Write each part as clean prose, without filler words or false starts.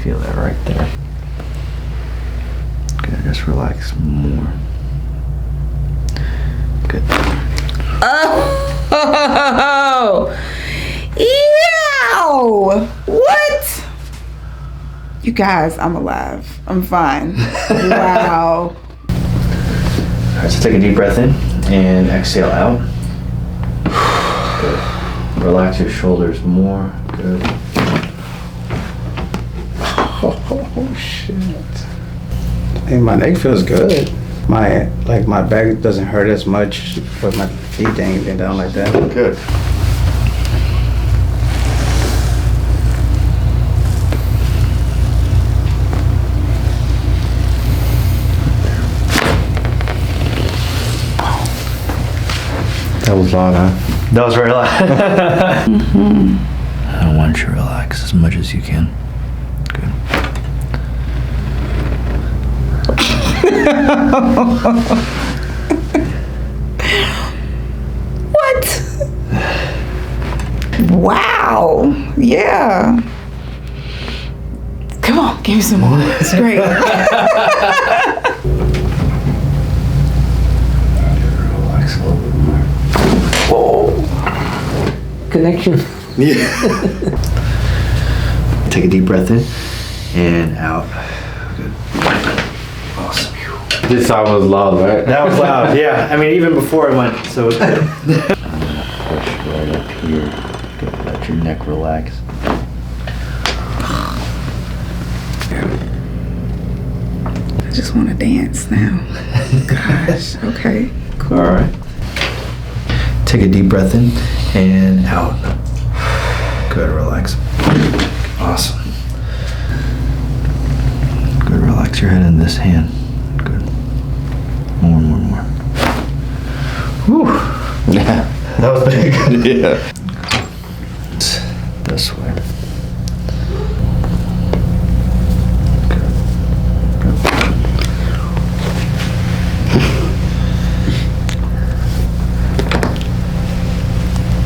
Feel that right there. Good, just relax more. Good. Oh! Ew! What? You guys, I'm alive. I'm fine. Wow. Alright, so take a deep breath in and exhale out. Good. Relax your shoulders more. Good. Oh shit. Hey, my neck feels good. My back doesn't hurt as much, but my feet ain't been down like that. Good. That was loud, huh? That was very loud. I want you to relax as much as you can. Good. What? Wow. Yeah. Come on, give me some more. It's great. Relax a little bit more. Whoa. Connection. Yeah. Take a deep breath in and out. Good. Awesome. This sound was loud, right? That was loud, yeah. I mean, even before it went, so it's good. I'm gonna push right up here. Good. Let your neck relax. I just want to dance now. Gosh. Okay. Cool. All right. Take a deep breath in and out. Good, relax. Awesome. Good, relax your head in this hand. Good. More. Whew. Yeah. That was big. Yeah. This way.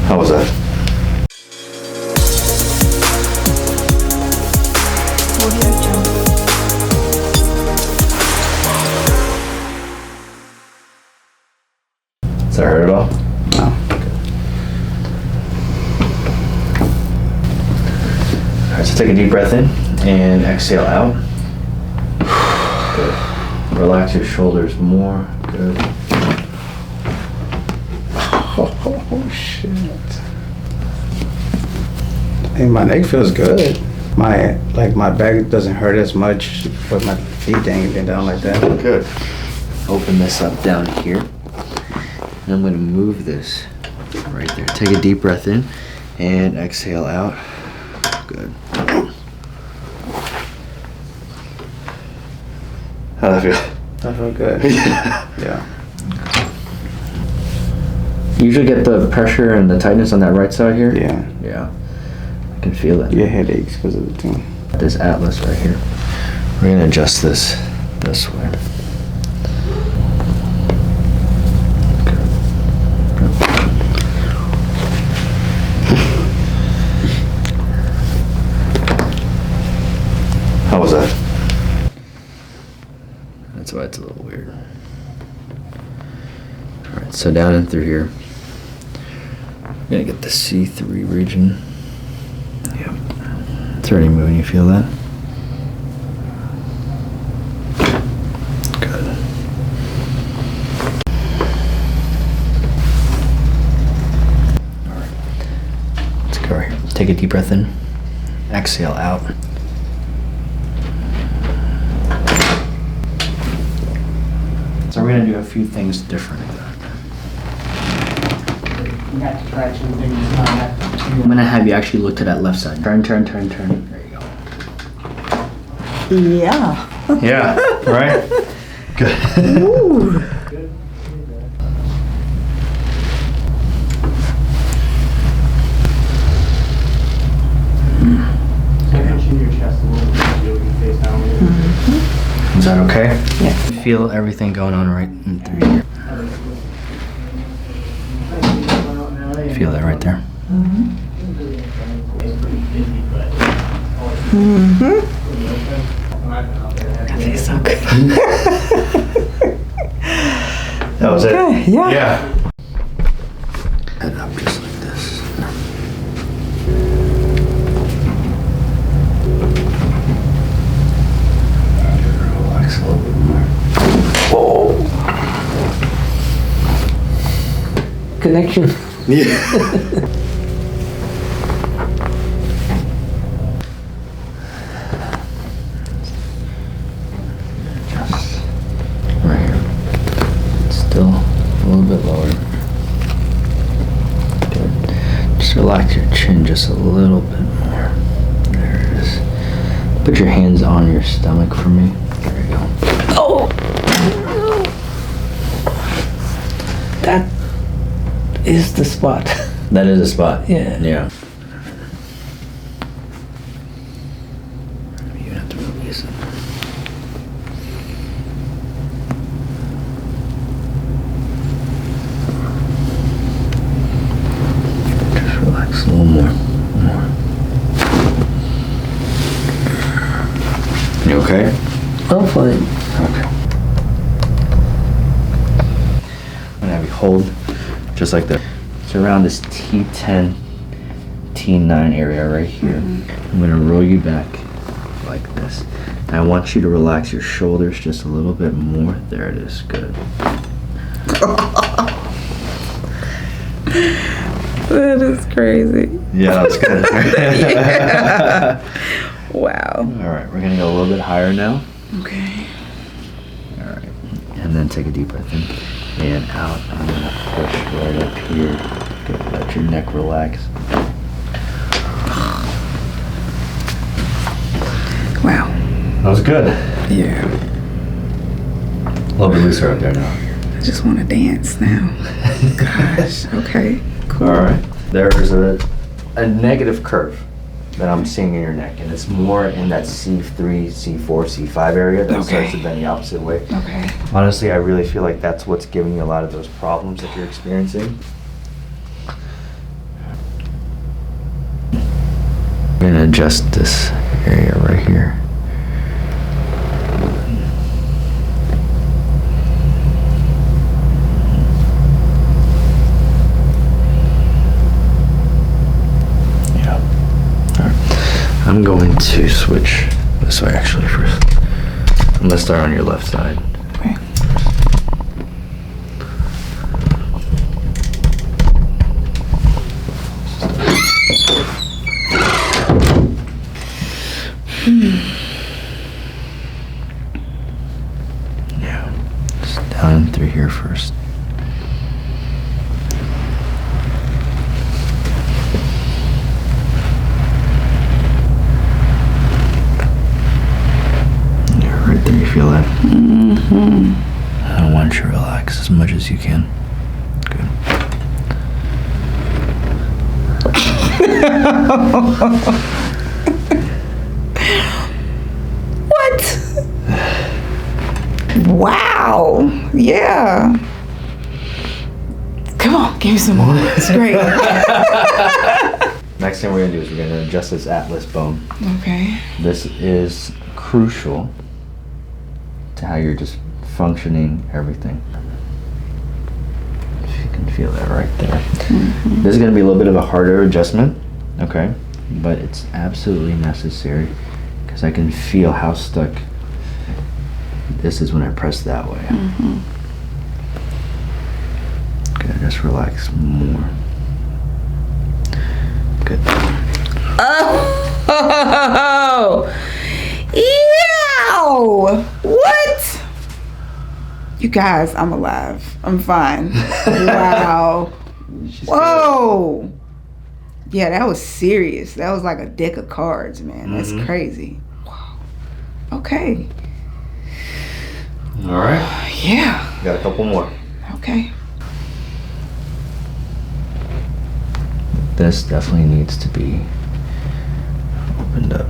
How was that? Does that hurt at all? No. Alright, so take a deep breath in and exhale out. Good. Relax your shoulders more. Good. Oh shit. Hey, my neck feels good. My back doesn't hurt as much, but my feet ain't been down like that. Good. Open this up down here. And I'm going to move this right there. Take a deep breath in and exhale out. Good. How'd that feel? I feel good. Yeah. You usually get the pressure and the tightness on that right side here? Yeah. Yeah. I can feel it. Yeah, headaches because of the too. This atlas right here. We're going to adjust this way. How was that? That's why it's a little weird. Alright, so down and through here. I'm gonna get the C3 region. Yep. It's already moving, you feel that? Good. Alright. Let's go right here. Take a deep breath in. Exhale out. So we're gonna do a few things different. I'm gonna have you actually look to that left side. Turn. There you go. Yeah. Yeah, right? Good. Ooh. Is that okay? Yeah. Feel everything going on right in through here. Feel that right there? Mm-hmm. That tastes so good. That was Okay, it? yeah. Head up just like this. Relax a little bit more. Whoa. Connection. Yeah. Just right here. Still a little bit lower. Good. Just relax your chin just a little bit more. There it is. Put your hands on your stomach for me. There you go. Oh! That is the spot. That is a spot. Yeah. Yeah. You have to release it. Just relax a little more. You okay? I'm fine. Okay. I'm gonna have you hold just like that. It's around this T10, T9 area right here. I'm gonna roll you back like this. And I want you to relax your shoulders just a little bit more. There it is. Good. That is crazy. Yeah, that's good. Wow. All right, we're gonna go a little bit higher now. Okay. All right, and then take a deep breath in and out. I'm gonna push right up here. Good. Let your neck relax. Wow. That was good. Yeah. A little bit looser up there now. I just want to dance now. Gosh. Okay. Cool. All right. There's a negative curve that I'm seeing in your neck, and it's more in that C3, C4, C5 area that starts to bend the opposite way. Okay. Honestly, I really feel like that's what's giving you a lot of those problems that you're experiencing. We're gonna adjust this area right here. Yeah. All right. I'm going to switch this way actually first. I'm gonna start on your left side. Okay. Yeah. Just down through here first. Yeah, right there. You feel that? Mm-hmm. I want you to relax as much as you can. Good. What? Wow. Yeah. Come on, give me some more. It's great. Next thing we're gonna do is we're gonna adjust this atlas bone. Okay. This is crucial to how you're just functioning everything. If you can feel that right there. Mm-hmm. This is gonna be a little bit of a harder adjustment, okay? But it's absolutely necessary because I can feel how stuck this is when I press that way. Mm-hmm. Okay, just relax more. Good. Oh! Ew! What? You guys, I'm alive. I'm fine. Wow. She's Whoa! Yeah, that was serious. That was like a deck of cards, man. That's Mhm. crazy. Wow. Okay. good. All right. Yeah. Got a couple more. Okay. This definitely needs to be opened up.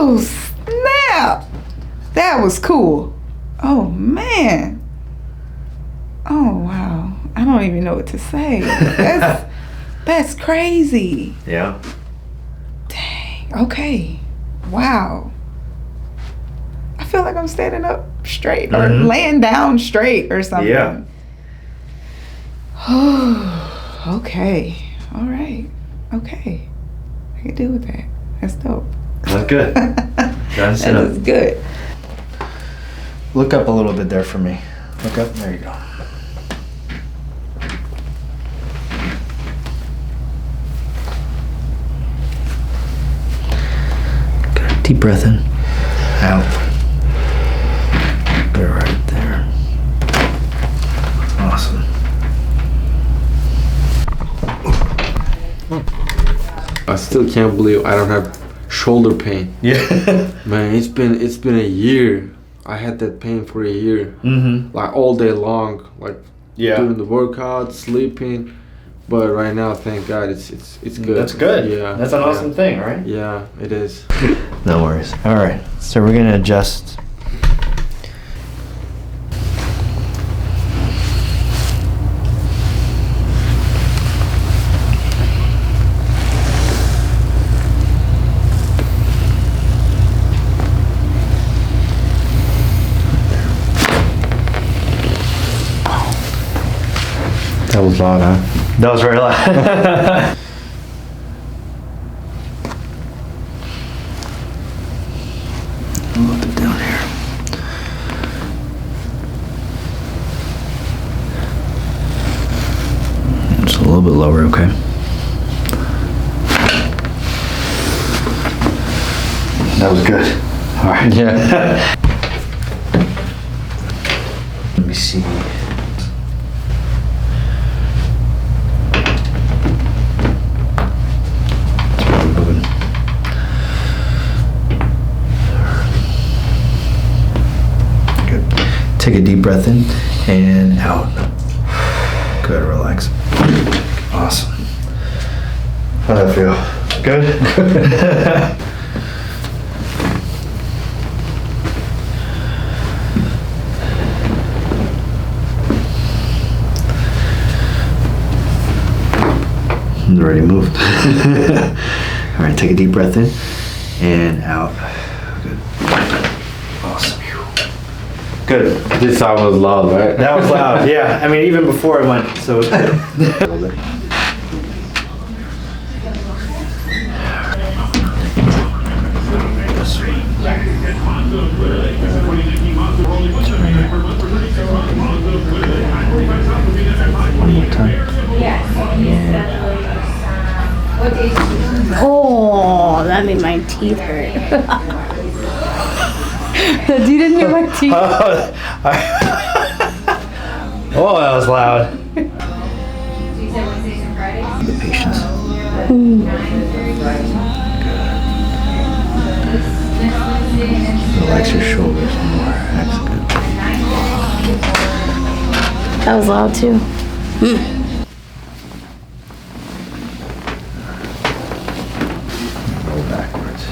Oh, snap. That was cool. Oh, man. Oh, wow. I don't even know what to say. That's crazy. Yeah. Dang. Okay. Wow. I feel like I'm standing up straight or laying down straight or something. Yeah. Okay. All right. Okay. I can deal with that. That's dope. That's good. That Sit up. is good. Look up a little bit there for me. Look up. There you go. Good. Deep breath in. Out. Good right there. Awesome. I still can't believe I don't have shoulder pain. Yeah. Man, it's been a year. I had that pain for a year. Mm-hmm. Like all day long, like Yeah. doing the workout, sleeping. But right now, thank God, it's good. That's good. Yeah. That's an awesome thing, right? Yeah, it is. No worries. All right. So we're gonna adjust. That was loud, huh? That was very loud. A little bit down here. Just a little bit lower, okay? That was good. All right. Yeah. Let me see. Take a deep breath in and out. Good, relax. Awesome. How'd that feel? Good? It's already moved. All right, take a deep breath in and out. Good. Awesome. Good. This sound was loud, right? That was loud. Yeah, I mean even before it went. So. One more time. Oh, that made my teeth hurt. You didn't hear my teeth? Oh, that was loud. The patience. Relax your shoulders more. That's good. That was loud too. Roll backwards.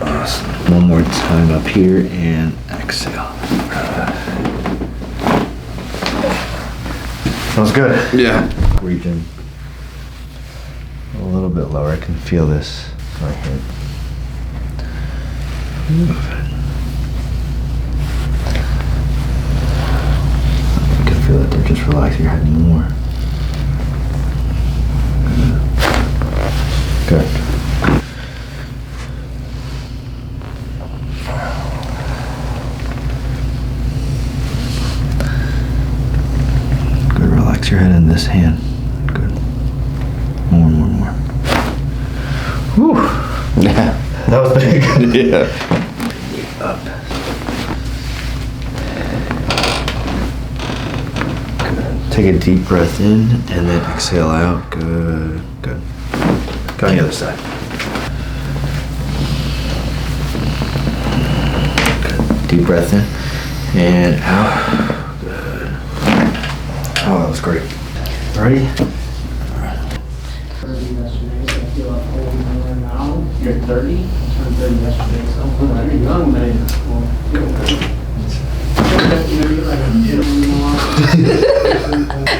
Awesome. One more time up here and exhale. Sounds good. Yeah. Region. A little bit lower. I can feel this right here. You can feel it there. Just relax your head more. Good. Good. Relax your head in this hand. Good. More. Whew. Yeah. That was big. Yeah. Up. Good. Take a deep breath in and then exhale out. Good. Good. Go on the other side. Good. Deep breath in and out. Good. Oh, that was great. Ready? You're 30?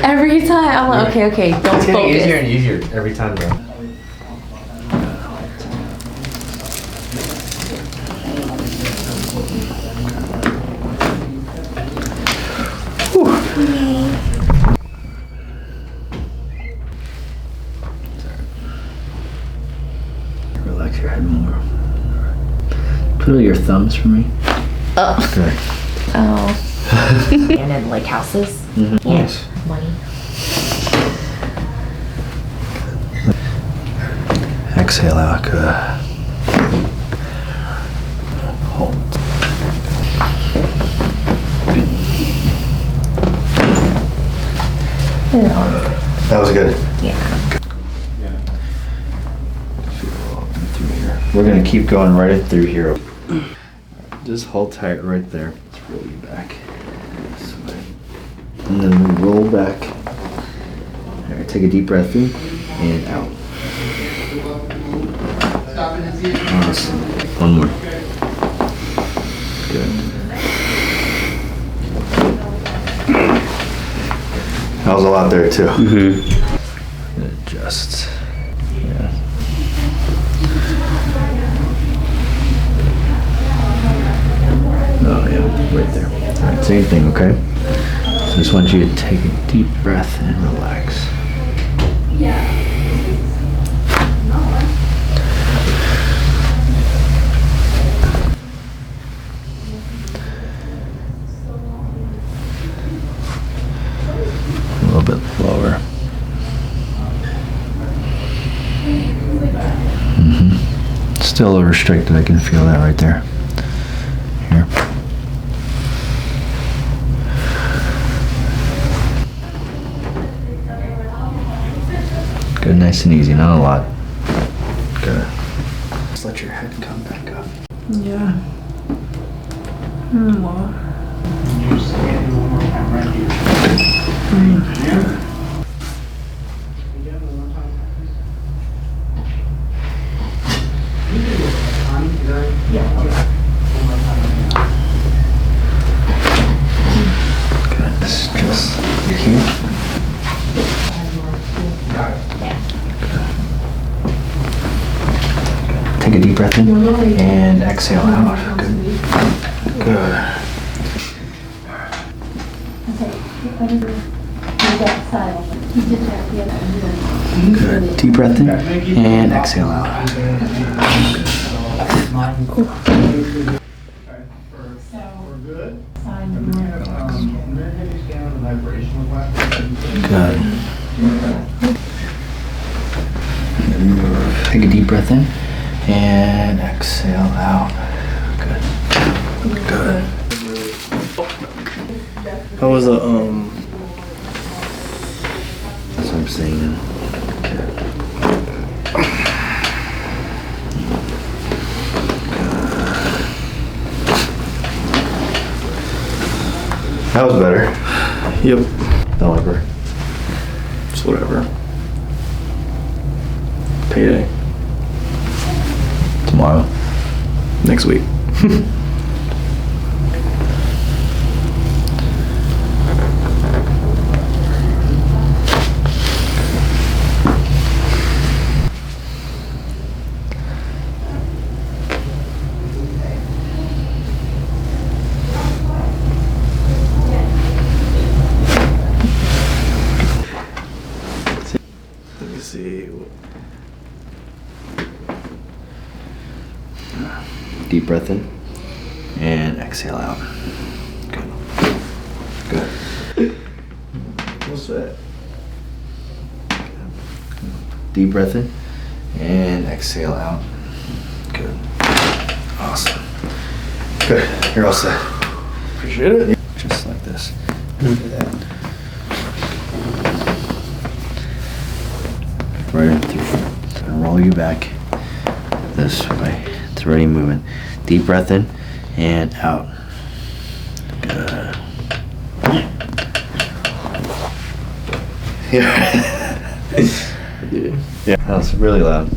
Every time I'm like, okay, don't It's getting easier focus. and easier every time though. Relax your head more. Put your thumbs for me. Oh. Good. Oh. And then like houses. Mm-hmm. Yeah. Nice. Money. Exhale out. Good. Hold. That was good. Yeah. Through here. We're gonna keep going right in through here. Just hold tight right there. Let's roll you back. This way. And then we roll back. All right, take a deep breath in and out. Awesome. One more. Good. That was a lot there too. Adjust. Yeah. Oh yeah, right there. All right, same thing, okay? So just want you to take a deep breath and relax. A little bit lower. Still a little restricted, I can feel that right there. Here. Good, nice and easy, not a lot. Good. Just let your head come back up. Yeah. Good, just here. Take a deep breath in and exhale out. Good. Good. Good. Deep breath in and exhale out. Good. Take a deep breath in and exhale out. Good. Good. How was the That's what I'm saying. That was better. Yep. Don't ever. It's whatever. Payday. Tomorrow. Next week. Let me see. Deep breath in and exhale out. Good. Good. What's that? Deep breath in and exhale out. Good. Awesome. Good. You're all set. Appreciate it. Just like this. Look at that. Right in through. And roll you back this way. It's already moving. Deep breath in and out. Good. Yeah. Yeah. Yeah. That was really loud.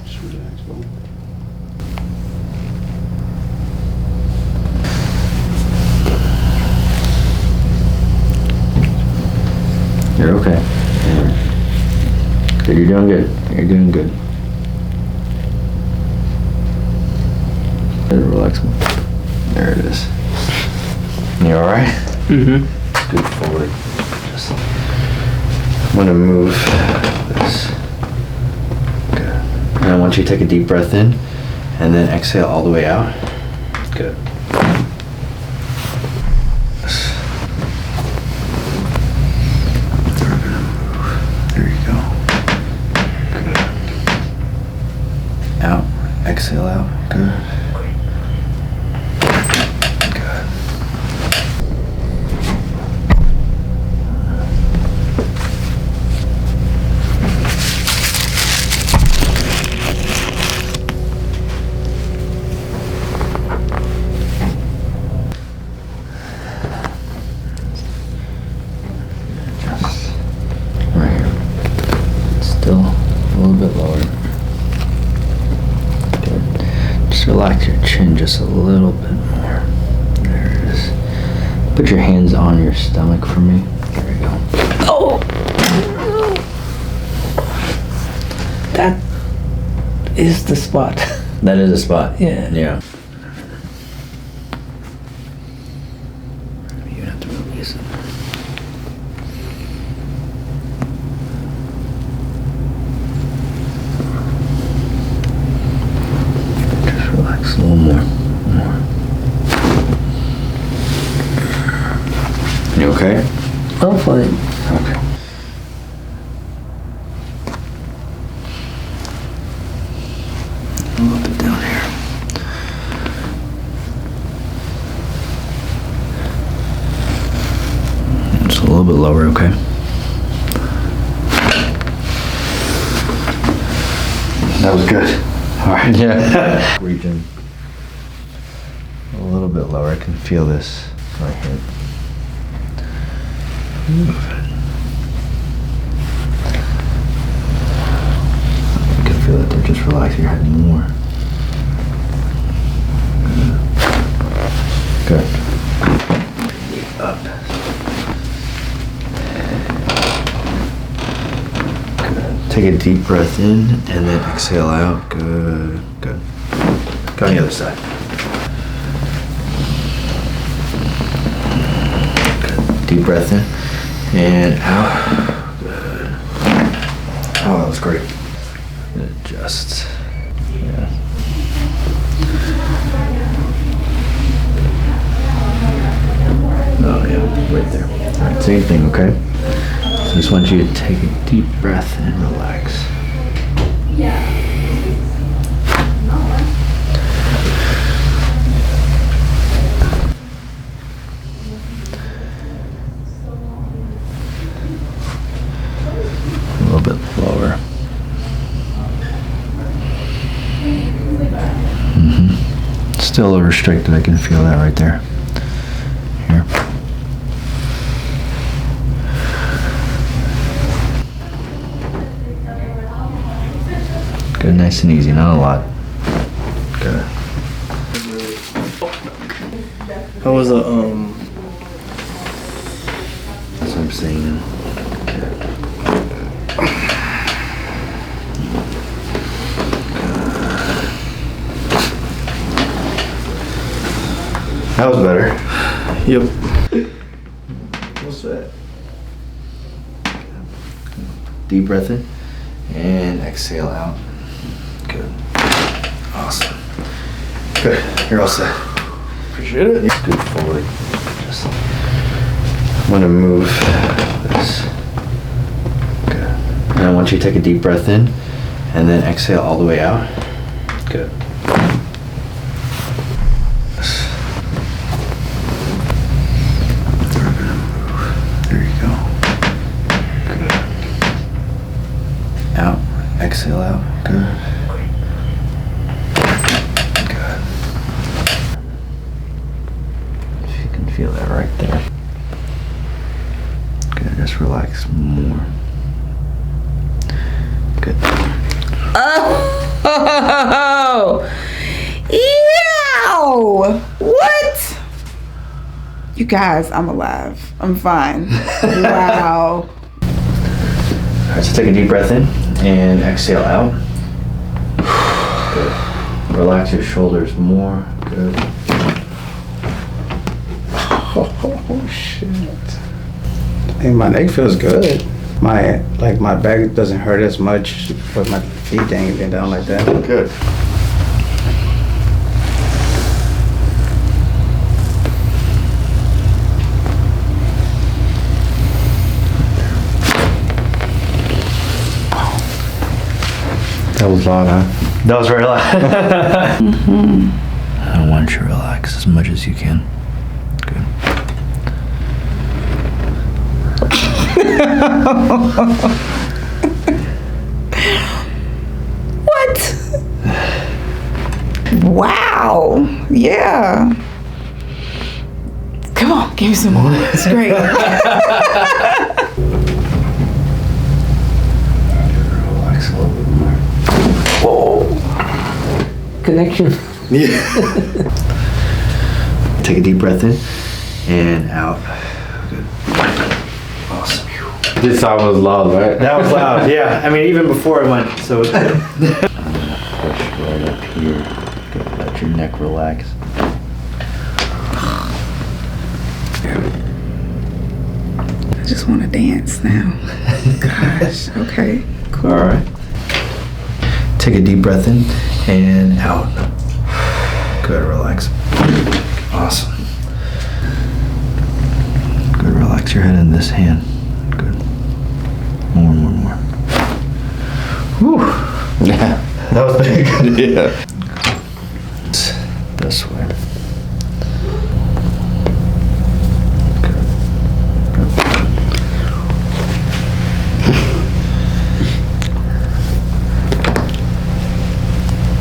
Just relax, bro. You're okay. Good, you're doing good. You're doing good. Good, relax more. There it is. You alright? Mm-hmm. Scoot forward. Just, I'm gonna move this. Good. And I want you to take a deep breath in and then exhale all the way out. Good. There you go. Good. Out. Exhale out. Good. Good. Just right here. Still a little bit lower. Good. Just relax your chin just a little bit more. There it is. Put your hands on your stomach for me. There you go. Oh! That is the spot. That is a spot. Yeah. Yeah. You have to release it. Just relax a little more. You okay? I'm fine. Okay. A little bit down here. Just a little bit lower, okay? That was good. All right. Yeah. Region. A little bit lower. I can feel this right here. Move it. You can feel it there. Just relax your head more. Good. Up. Good. Take a deep breath in and then exhale out. Good. Good. Go on the other side. Good. Deep breath in and out. Good. Oh, that was great. Adjust. Yeah. Oh yeah, right there. All right, same thing, okay? So I just want you to take a deep breath and relax. A little bit lower. Still a little restricted, I can feel that right there. Here. Good, nice and easy, not a lot. Good. How was the That's what I'm saying. That was better. Yep. What's that? Deep breath in and exhale out. Good. Awesome. Good. You're all set. Appreciate it. Scoot forward. Just, I'm gonna move this. Good. And I want you to take a deep breath in and then exhale all the way out. Good. There you go. Good. Out. Exhale out. Good. Good. If you can feel that right there. Good. Just relax more. Good. Oh! Ew! What? You guys, I'm alive. I'm fine. Wow. Alright, so take a deep breath in and exhale out. Good. Relax your shoulders more. Good. Oh shit. Hey, my neck feels good. My back doesn't hurt as much, but my feet ain't been down like that. Good. That was long, huh? That was very loud. I want you to relax as much as you can. Good. What? Wow. Yeah. Come on, give me some more. It's great. Relax a little bit more. Connection. Take a deep breath in and out. Good. Awesome. This side was loud, right? That was loud. Yeah. I mean, even before it went, so it's good. I'm gonna push right up here. Good. Let your neck relax. I just want to dance now. Gosh. Okay. Cool. All right. Take a deep breath in and out. Good, relax. Awesome. Good, relax your head in this hand. Good. More. Whew. Yeah. That was big. Yeah. This way.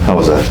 How was that?